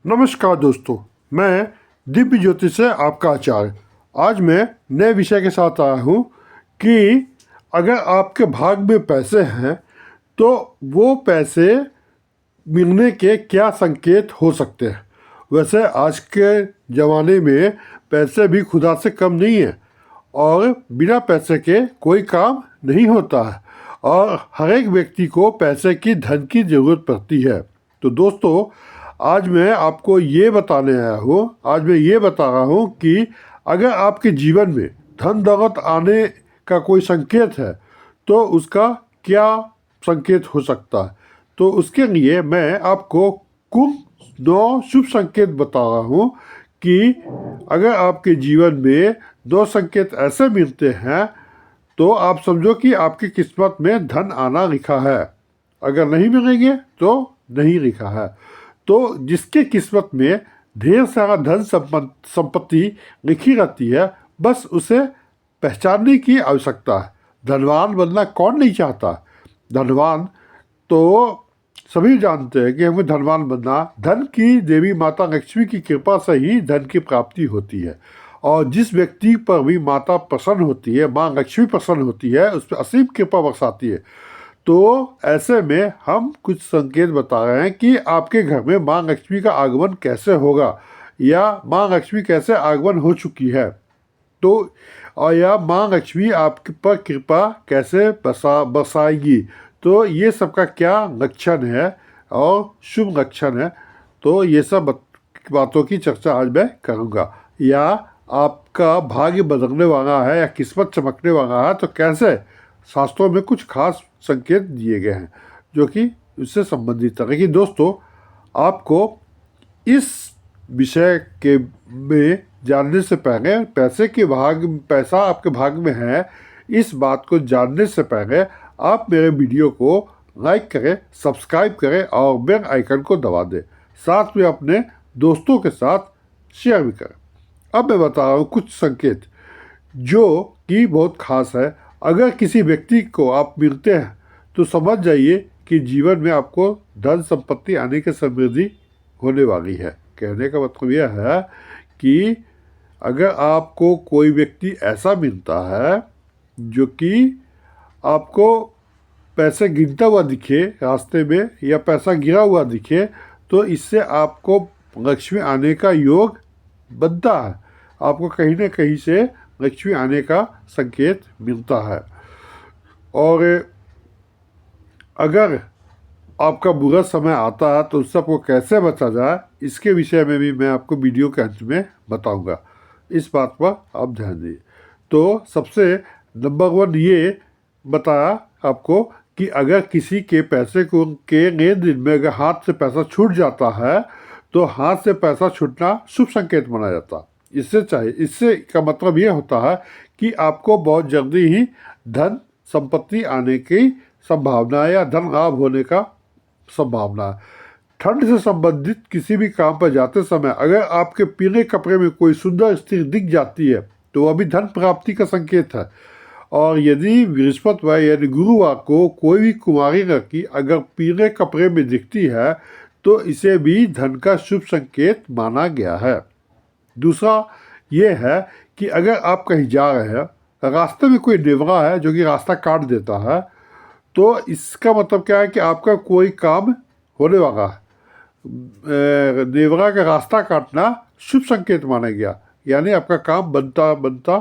नमस्कार दोस्तों, मैं दिव्य ज्योति से आपका आचार्य। आज मैं नए विषय के साथ आया हूँ कि अगर आपके भाग में पैसे हैं तो वो पैसे मिलने के क्या संकेत हो सकते हैं। वैसे आज के ज़माने में पैसे भी खुदा से कम नहीं है और बिना पैसे के कोई काम नहीं होता है और हर एक व्यक्ति को पैसे की धन की ज़रूरत पड़ती है। तो दोस्तों, आज मैं आपको ये बताने आया हूँ, आज मैं ये बता रहा हूँ कि अगर आपके जीवन में धन दौलत आने का कोई संकेत है तो उसका क्या संकेत हो सकता है। तो उसके लिए मैं आपको कुल 9 शुभ संकेत बता रहा हूँ कि अगर आपके जीवन में 2 संकेत ऐसे मिलते हैं तो आप समझो कि आपकी किस्मत में धन आना लिखा है। अगर नहीं मिलेंगे तो नहीं लिखा है। तो जिसके किस्मत में ढेर सारा धन संपत्ति लिखी रहती है, बस उसे पहचानने की आवश्यकता है। धनवान बनना कौन नहीं चाहता। धनवान तो सभी जानते हैं कि हमें धनवान बनना, धन की देवी माता लक्ष्मी की कृपा से ही धन की प्राप्ति होती है। और जिस व्यक्ति पर भी माता प्रसन्न होती है, माँ लक्ष्मी प्रसन्न होती है, उस पर असीम कृपा बरसाती है। तो ऐसे में हम कुछ संकेत बता रहे हैं कि आपके घर में माँ लक्ष्मी का आगमन कैसे होगा या माँ लक्ष्मी कैसे आगमन हो चुकी है। तो और या माँ लक्ष्मी आपके पर कृपा कैसे बरसाएगी। तो ये सबका क्या लक्षण है और शुभ लक्षण है। तो ये सब बातों की चर्चा आज मैं करूँगा। या आपका भाग्य बदलने वाला है या किस्मत चमकने वाला है तो कैसे, शास्त्रों में कुछ खास संकेत दिए गए हैं जो कि उससे संबंधित है। लेकिन दोस्तों, आपको इस विषय के में जानने से पहले, पैसा आपके भाग में है, इस बात को जानने से पहले आप मेरे वीडियो को लाइक करें, सब्सक्राइब करें और बेल आइकन को दबा दें। साथ में अपने दोस्तों के साथ शेयर भी करें। अब मैं बता रहा हूँ कुछ संकेत जो कि बहुत खास है। अगर किसी व्यक्ति को आप मिलते हैं तो समझ जाइए कि जीवन में आपको धन संपत्ति आने की समृद्धि होने वाली है। कहने का मतलब यह है कि अगर आपको कोई व्यक्ति ऐसा मिलता है जो कि आपको पैसे गिनता हुआ दिखे रास्ते में या पैसा गिरा हुआ दिखे, तो इससे आपको लक्ष्मी आने का योग बनता है। आपको कहीं ना कहीं से लक्ष्मी आने का संकेत मिलता है। और अगर आपका बुरा समय आता है तो उससे आपको कैसे बचा जाए, इसके विषय में भी मैं आपको वीडियो के अंत में बताऊंगा। इस बात पर आप ध्यान दीजिए। तो सबसे नंबर 1 ये बताया आपको कि अगर किसी के पैसे को के लेन देन में अगर हाथ से पैसा छूट जाता है तो हाथ से पैसा छूटना शुभ संकेत माना जाता है। इससे का मतलब ये होता है कि आपको बहुत जल्दी ही धन संपत्ति आने की संभावना है या धन लाभ होने का संभावना है। ठंड से संबंधित किसी भी काम पर जाते समय अगर आपके पीले कपड़े में कोई सुंदर स्त्री दिख जाती है तो वह भी धन प्राप्ति का संकेत है। और यदि बृहस्पतिवार यानी गुरुवार को कोई भी कुमारी लड़की अगर पीले कपड़े में दिखती है तो इसे भी धन का शुभ संकेत माना गया है। दूसरा ये है कि अगर आप कहीं जा रहे हैं, रास्ते में कोई नेवरा है जो कि रास्ता काट देता है, तो इसका मतलब क्या है कि आपका कोई काम होने वाला है। नेवरा का रास्ता काटना शुभ संकेत माना गया, यानी आपका काम बनता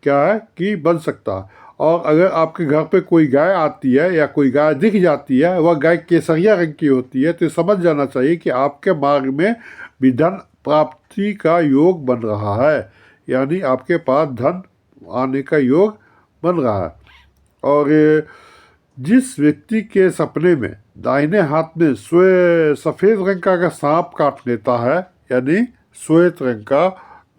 क्या है कि बन सकता है। और अगर आपके घर पे कोई गाय आती है या कोई गाय दिख जाती है, वह गाय केसरिया रंग की होती है, तो समझ जाना चाहिए कि आपके मार्ग में भी धन प्राप्ति का योग बन रहा है, यानी आपके पास धन आने का योग बन रहा है। और जिस व्यक्ति के सपने में दाहिने हाथ में सफ़ेद रंग का अगर सांप काट लेता है, यानी श्वेत रंग का,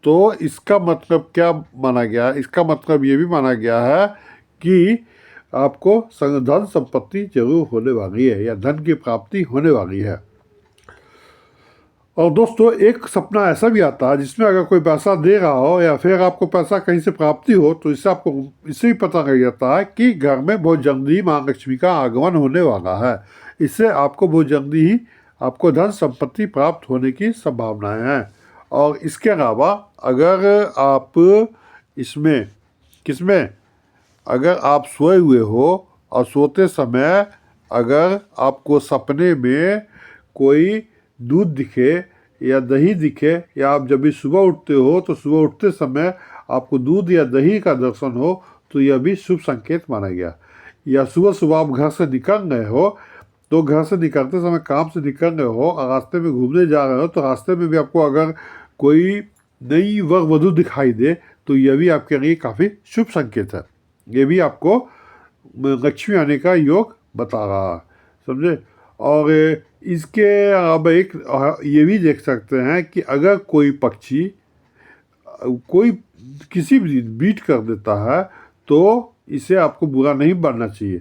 तो इसका मतलब क्या माना गया, इसका मतलब ये भी माना गया है कि आपको धन संपत्ति जरूर होने वाली है या धन की प्राप्ति होने वाली है। और दोस्तों, एक सपना ऐसा भी आता है जिसमें अगर कोई पैसा दे रहा हो या फिर आपको पैसा कहीं से प्राप्ति हो तो इससे भी पता लग जाता है कि घर में बहुत जल्दी माँ लक्ष्मी का आगमन होने वाला है। इससे आपको बहुत जल्दी ही आपको धन संपत्ति प्राप्त होने की संभावनाएं हैं। और इसके अलावा अगर आप इसमें किसमें अगर आप सोए हुए हो और सोते समय अगर आपको सपने में कोई दूध दिखे या दही दिखे, या आप जब भी सुबह उठते हो तो सुबह उठते समय आपको दूध या दही का दर्शन हो, तो यह भी शुभ संकेत माना गया। या सुबह सुबह आप घर से निकल रहे हो, तो घर से निकलते समय काम से निकल रहे हो और रास्ते में घूमने जा रहे हो, तो रास्ते में भी आपको अगर कोई नई वर वधू दिखाई दे, तो यह भी आपके लिए काफ़ी शुभ संकेत है। ये भी आपको लक्ष्मी आने का योग बता रहा है, समझे। और इसके अलावा एक ये भी देख सकते हैं कि अगर कोई पक्षी कोई किसी भी दिन बीट कर देता है, तो इसे आपको बुरा नहीं मानना चाहिए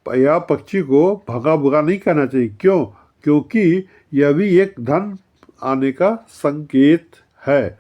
या पक्षी को भगा बुरा नहीं करना चाहिए। क्यों? क्योंकि यह भी एक धन आने का संकेत है।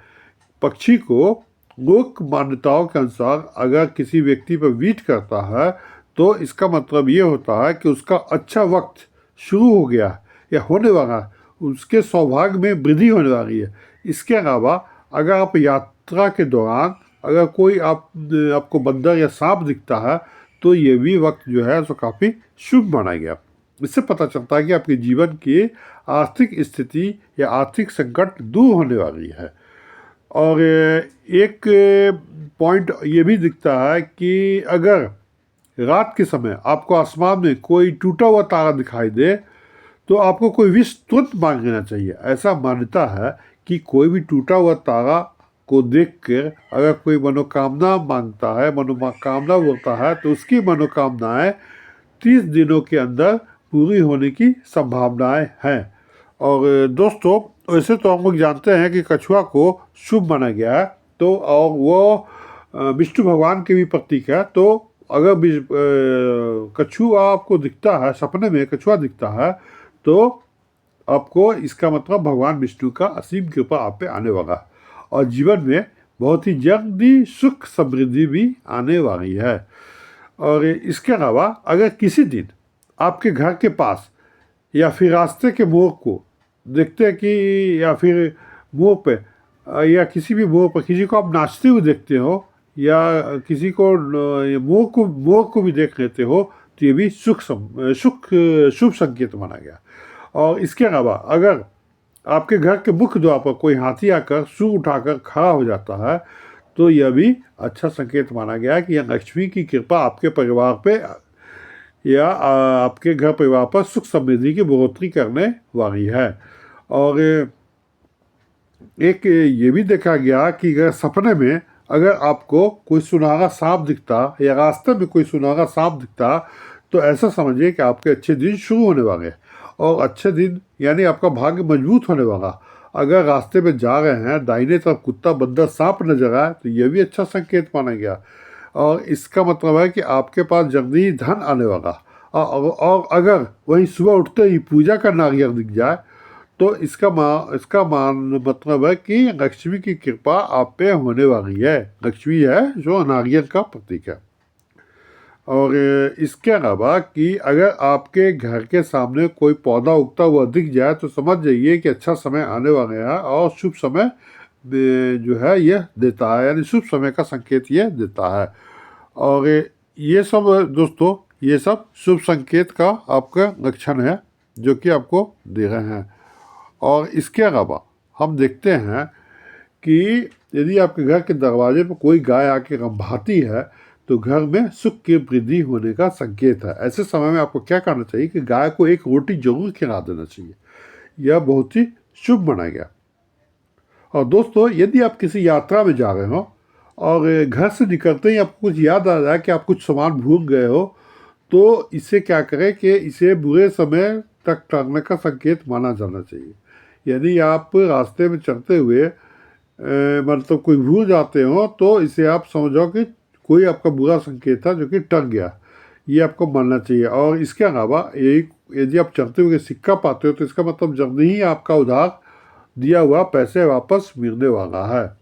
पक्षी को लोक मान्यताओं के अनुसार अगर किसी व्यक्ति पर बीट करता है, तो इसका मतलब ये होता है कि उसका अच्छा वक्त शुरू हो गया या होने वाला है, उसके सौभाग्य में वृद्धि होने वाली है। इसके अलावा अगर आप यात्रा के दौरान अगर कोई आपको बंदर या सांप दिखता है, तो ये भी वक्त जो है सो काफ़ी शुभ माना गया। इससे पता चलता है कि आपके जीवन की आर्थिक स्थिति या आर्थिक संकट दूर होने वाली है। और एक पॉइंट ये भी दिखता है कि अगर रात के समय आपको आसमान में कोई टूटा हुआ तारा दिखाई दे, तो आपको कोई विश तुरंत मांग लेना चाहिए। ऐसा मान्यता है कि कोई भी टूटा हुआ तारा को देखकर अगर कोई मनोकामना मांगता है, मनोकामना बोलता है, तो उसकी मनोकामनाएं 30 दिनों के अंदर पूरी होने की संभावनाएं हैं। और दोस्तों, वैसे तो हम लोग जानते हैं कि कछुआ को शुभ माना गया है, तो और वो विष्णु भगवान के भी प्रतीक है। तो अगर कछुआ आपको दिखता है, सपने में कछुआ दिखता है, तो आपको इसका मतलब भगवान विष्णु का असीम कृपा आप पे आने वाला है और जीवन में बहुत ही जल्दी सुख समृद्धि भी आने वाली है। और इसके अलावा अगर किसी दिन आपके घर के पास या फिर रास्ते के मोड़ को देखते हैं कि या फिर मोड़ पे या किसी भी मोड़ पर किसी को आप नाचते हुए देखते हो या किसी को मोड़ को भी देख लेते हो, तो ये भी शुभ संकेत माना गया। और इसके अलावा अगर आपके घर के मुख्य द्वार पर कोई हाथी आकर सूंड उठाकर खड़ा हो जाता है, तो यह भी अच्छा संकेत माना गया कि यह लक्ष्मी की कृपा आपके परिवार पे या आपके घर परिवार पर सुख समृद्धि की बढ़ोतरी करने वाली है। और एक ये भी देखा गया कि अगर सपने में अगर आपको कोई सुनहरा सांप दिखता या रास्ते में कोई सुनहरा सांप दिखता, तो ऐसा समझिए कि आपके अच्छे दिन शुरू होने वाले हैं। और अच्छे दिन यानी आपका भाग्य मजबूत होने वाला। अगर रास्ते में जा रहे हैं, दाहिने तरफ कुत्ता बंदर सांप नजर आए, तो यह भी अच्छा संकेत माना गया और इसका मतलब है कि आपके पास जल्दी ही धन आने वाला। और अगर वहीं सुबह उठते ही पूजा का नारियल दिख जाए, तो इसका मतलब है कि लक्ष्मी की कृपा आप पे होने वाली है। लक्ष्मी है जो नारियल का प्रतीक है। और इसके अलावा कि अगर आपके घर के सामने कोई पौधा उगता हुआ दिख जाए, तो समझ जाइए कि अच्छा समय आने वाला है और शुभ समय जो है यह देता है, यानी शुभ समय का संकेत यह देता है। और ये सब दोस्तों, ये सब शुभ संकेत का आपका लक्षण है जो कि आपको दे रहे हैं। और इसके अलावा हम देखते हैं कि यदि आपके घर के दरवाजे पर कोई गाय आके रंभाती है, तो घर में सुख की वृद्धि होने का संकेत है। ऐसे समय में आपको क्या करना चाहिए कि गाय को एक रोटी जरूर खिला देना चाहिए। यह बहुत ही शुभ माना गया। और दोस्तों, यदि आप किसी यात्रा में जा रहे हो और घर से निकलते ही आपको कुछ याद आ जाए कि आप कुछ सामान भूल गए हो, तो इसे क्या करें कि इसे बुरे समय तक टालने का संकेत माना जाना चाहिए। यदि आप रास्ते में चलते हुए मतलब कोई भूल जाते हो, तो इसे आप समझो कि कोई आपका बुरा संकेत था जो कि टल गया, ये आपको मानना चाहिए। और इसके अलावा यदि आप चलते हुए सिक्का पाते हो, तो इसका मतलब जल्दी ही आपका उधार दिया हुआ पैसे वापस मिलने वाला है।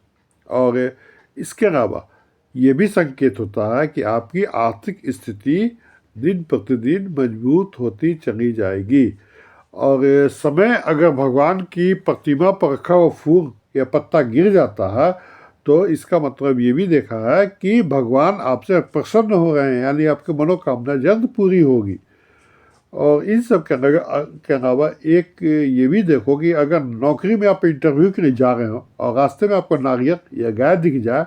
और इसके अलावा ये भी संकेत होता है कि आपकी आर्थिक स्थिति दिन प्रतिदिन मजबूत होती चली जाएगी। और समय अगर भगवान की प्रतिमा पर रखा हुआ फूल या पत्ता गिर जाता है तो इसका मतलब ये भी देखा है कि भगवान आपसे प्रसन्न हो रहे हैं, यानी आपकी मनोकामना जल्द पूरी होगी। और इन सब के अलावा एक ये भी देखो कि अगर नौकरी में आप इंटरव्यू के लिए जा रहे हो और रास्ते में आपको नारियल या गाय दिख जाए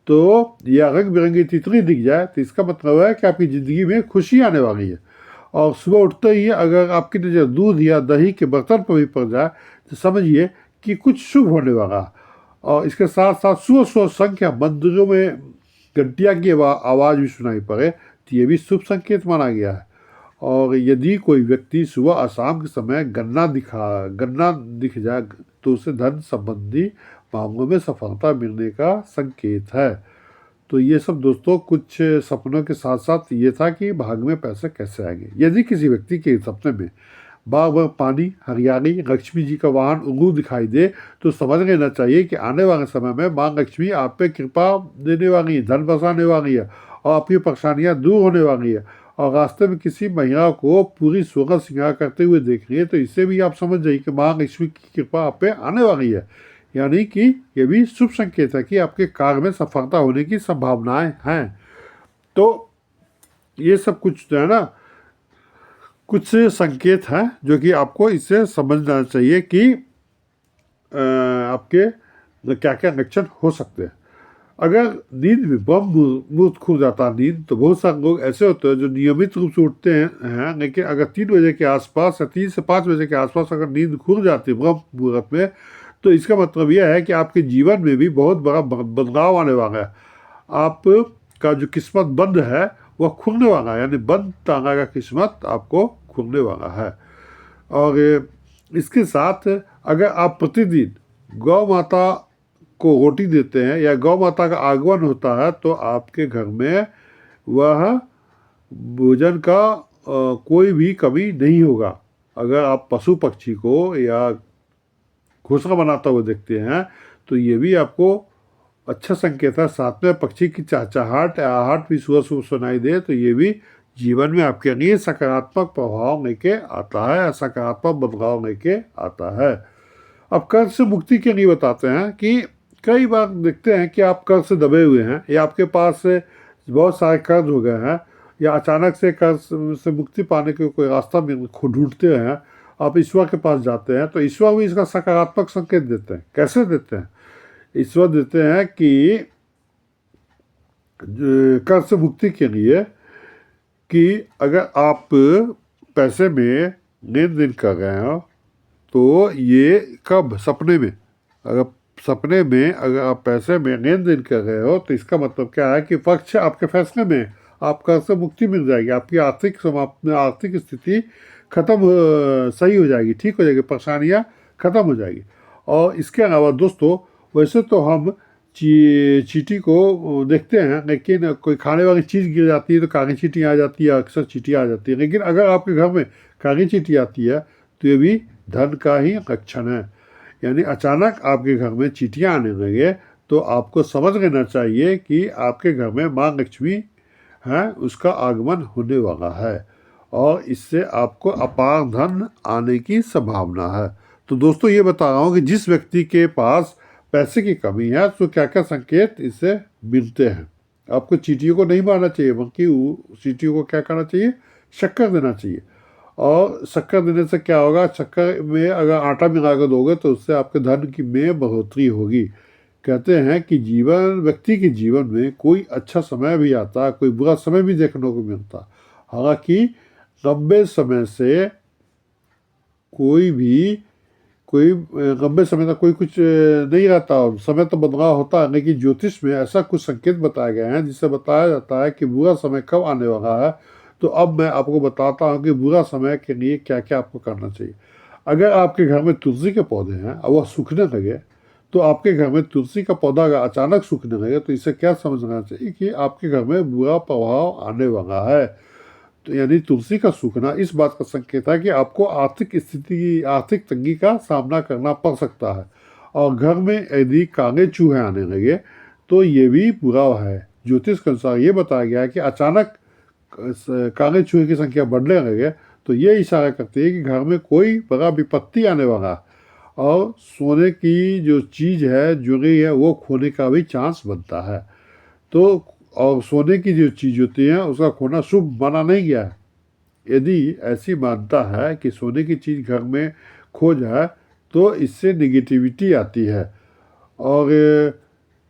तो या रंग बिरंगी तितली दिख जाए तो इसका मतलब है कि आपकी ज़िंदगी में खुशी आने वाली है। और सुबह उठते ही अगर आपकी नज़र दूध या दही के बर्तन पर भी पड़ जाए तो समझिए कि कुछ शुभ होने वाला है। और इसके साथ साथ सुबह सुबह संख्या मंदिरों में घंटिया की आवाज़ भी सुनाई पड़े तो ये भी शुभ संकेत माना गया है। और यदि कोई व्यक्ति सुबह और शाम के समय गन्ना दिख जाए तो उसे धन संबंधी मामलों में सफलता मिलने का संकेत है। तो ये सब दोस्तों कुछ सपनों के साथ साथ ये था कि भाग में पैसे कैसे आएंगे। यदि किसी व्यक्ति के सपने में बाग बाग पानी, हरियाली, लक्ष्मी जी का वाहन उंगू दिखाई दे तो समझ लेना चाहिए कि आने वाले समय में माँ लक्ष्मी आप पे कृपा देने वाली है, धन बरसाने वाली है और आपकी परेशानियाँ दूर होने वाली है। और रास्ते में किसी महिला को पूरी सोलह श्रृंगार करते हुए देख रही है तो इससे भी आप समझ जाइए कि माँ लक्ष्मी की कृपा आप पे आने वाली है, यानी कि ये भी शुभ संकेत है कि आपके कार्य में सफलता होने की संभावनाएं हैं। तो ये सब कुछ जो है ना कुछ संकेत हैं जो कि आपको इससे समझना चाहिए कि आपके क्या क्या लक्षण हो सकते हैं। अगर नींद में बम मुहूर्त खुल जाता है नींद तो बहुत सारे लोग ऐसे होते हैं जो नियमित रूप से उठते हैं लेकिन अगर 3 बजे के आसपास या 3 से 5 बजे के आसपास अगर नींद खुल जाती है ब्रह्म मुहूर्त में तो इसका मतलब यह है कि आपके जीवन में भी बहुत बड़ा बदलाव आने वाला है। आपका जो किस्मत बंद है वह खुलने वाला है, यानी बंद ताला का किस्मत आपको खुलने वाला है। और इसके साथ अगर आप प्रतिदिन गौ माता को रोटी देते हैं या गौ माता का आगमन होता है तो आपके घर में वह भोजन का कोई भी कमी नहीं होगा। अगर आप पशु पक्षी को या घोंसला बनाता हुआ देखते हैं तो ये भी आपको अच्छा संकेत है। साथ में पक्षी की चहचहाट या आहट भी सुबह सुबह सुनाई दे तो ये भी जीवन में आपके लिए सकारात्मक प्रभाव लेके आता है, सकारात्मक बदलाव लेके आता है। अब कर्ज से मुक्ति के लिए बताते हैं कि कई बार देखते हैं कि आप कर्ज से दबे हुए हैं या आपके पास से बहुत सारे कर्ज हो गए हैं या अचानक से कर्ज से मुक्ति पाने के कोई रास्ता ढूंढते हैं, आप ईश्वर के पास जाते हैं तो ईश्वर भी इसका सकारात्मक संकेत देते हैं। कैसे देते हैं? ईश्वर देते हैं कि कर्ज से मुक्ति के लिए कि अगर आप पैसे में लेन देन कर रहे हो तो ये कब सपने में अगर आप पैसे में लेन देन कर रहे हो तो इसका मतलब क्या है कि पक्ष आपके फैसले में आप कर्ज से मुक्ति मिल जाएगी, आपकी आर्थिक स्थिति सही हो जाएगी, ठीक हो जाएगी, परेशानियाँ खत्म हो जाएगी। और इसके अलावा दोस्तों वैसे तो हम चींटी को देखते हैं लेकिन कोई खाने वाली चीज़ गिर जाती है तो काली चींटी आ जाती है, अक्सर चींटी आ जाती है। लेकिन अगर आपके घर में काली चींटी आती है तो ये भी धन का ही लक्षण है, यानी अचानक आपके घर में चींटियाँ आने लगे तो आपको समझ लेना चाहिए कि आपके घर में माँ लक्ष्मी है, उसका आगमन होने वाला है और इससे आपको अपार धन आने की संभावना है। तो दोस्तों ये बता रहा हूँ कि जिस व्यक्ति के पास पैसे की कमी है तो क्या क्या संकेत इससे मिलते हैं। आपको चींटियों को नहीं मारना चाहिए बल्कि चींटियों को क्या करना चाहिए, शक्कर देना चाहिए। और शक्कर देने से क्या होगा, शक्कर में अगर आटा मिला कर दोगे तो उससे आपके धन की में बढ़ोतरी होगी। कहते हैं कि व्यक्ति के जीवन में कोई अच्छा समय भी आता है, कोई बुरा समय भी देखने को मिलता। हालांकि लंबे समय से लंबे समय तक कोई कुछ नहीं रहता, समय तो बदलाव होता है, लेकिन ज्योतिष में ऐसा कुछ संकेत बताए गए हैं जिससे बताया जाता है कि बुरा समय कब आने वाला है। तो अब मैं आपको बताता हूँ कि बुरा समय के लिए क्या क्या आपको करना चाहिए। अगर आपके घर में तुलसी के पौधे हैं और वह सूखने लगे तो आपके घर में तुलसी का पौधा अगर अचानक सूखने लगे तो इसे क्या समझना चाहिए कि आपके घर में बुरा प्रभाव आने वाला है। तो यानी तुलसी का सूखना इस बात का संकेत है कि आपको आर्थिक तंगी का सामना करना पड़ सकता है। और घर में यदि काले चूहे आने लगे तो ये भी बुरा है। ज्योतिष के अनुसार ये बताया गया है कि अचानक काले चूहे की संख्या बढ़ने लगे तो ये इशारा करती है कि घर में कोई बड़ा विपत्ति आने वाला है और सोने की जो चीज़ है, ज्वेलरी है, वो खोने का भी चांस बनता है। तो और सोने की जो चीज़ होती है उसका खोना शुभ माना नहीं गया है। यदि ऐसी मान्यता है कि सोने की चीज़ घर में खो जाए तो इससे निगेटिविटी आती है। और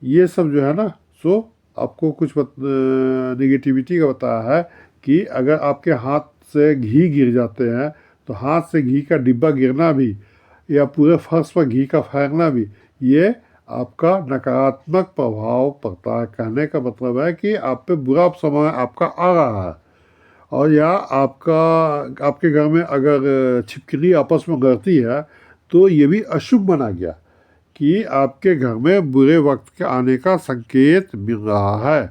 ये सब जो है ना, सो आपको कुछ निगेटिविटी का बताया है कि अगर आपके हाथ से घी गिर जाते हैं तो हाथ से घी का डिब्बा गिरना भी या पूरे फर्श पर घी का फैलना भी, ये आपका नकारात्मक प्रभाव पड़ता है। कहने का मतलब है कि आप पे बुरा समय आपका आ रहा है। और या आपके घर में अगर छिपकली आपस में गड़ती है तो ये भी अशुभ माना गया कि आपके घर में बुरे वक्त के आने का संकेत मिल रहा है।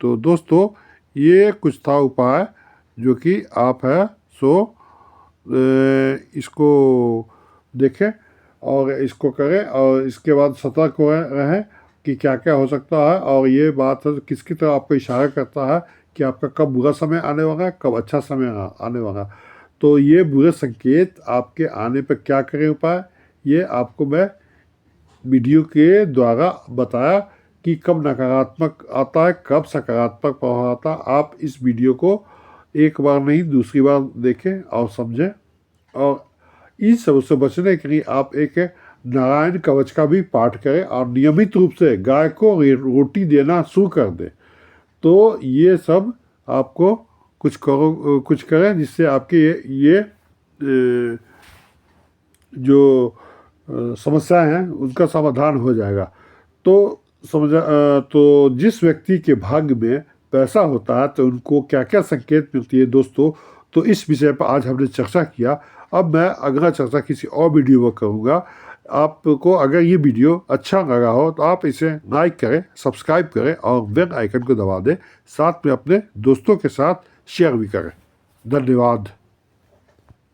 तो दोस्तों, ये कुछ था उपाय जो कि आप है सो इसको देखें और इसको करें और इसके बाद सतर्क रहें कि क्या क्या हो सकता है। और ये बात किसकी तरह आपको इशारा करता है कि आपका कब बुरा समय आने वाला है, कब अच्छा समय आने वाला है। तो ये बुरे संकेत आपके आने पर क्या करें उपाय, ये आपको मैं वीडियो के द्वारा बताया कि कब नकारात्मक आता है, कब सकारात्मक प्रभाव आता है। आप इस वीडियो को एक बार नहीं दूसरी बार देखें और समझें। और इन सब से बचने के लिए आप एक नारायण कवच का भी पाठ करें और नियमित रूप से गाय को रोटी देना शुरू कर दें। तो ये सब आपको कुछ करें जिससे आपके ये जो समस्याएं हैं उनका समाधान हो जाएगा। तो जिस व्यक्ति के भाग्य में पैसा होता है तो उनको क्या क्या संकेत मिलती है दोस्तों, तो इस विषय पर आज हमने चर्चा किया। अब मैं अगला चर्चा किसी और वीडियो में करूँगा। आपको अगर ये वीडियो अच्छा लगा हो तो आप इसे लाइक करें, सब्सक्राइब करें और बेल आइकन को दबा दें। साथ में अपने दोस्तों के साथ शेयर भी करें। धन्यवाद।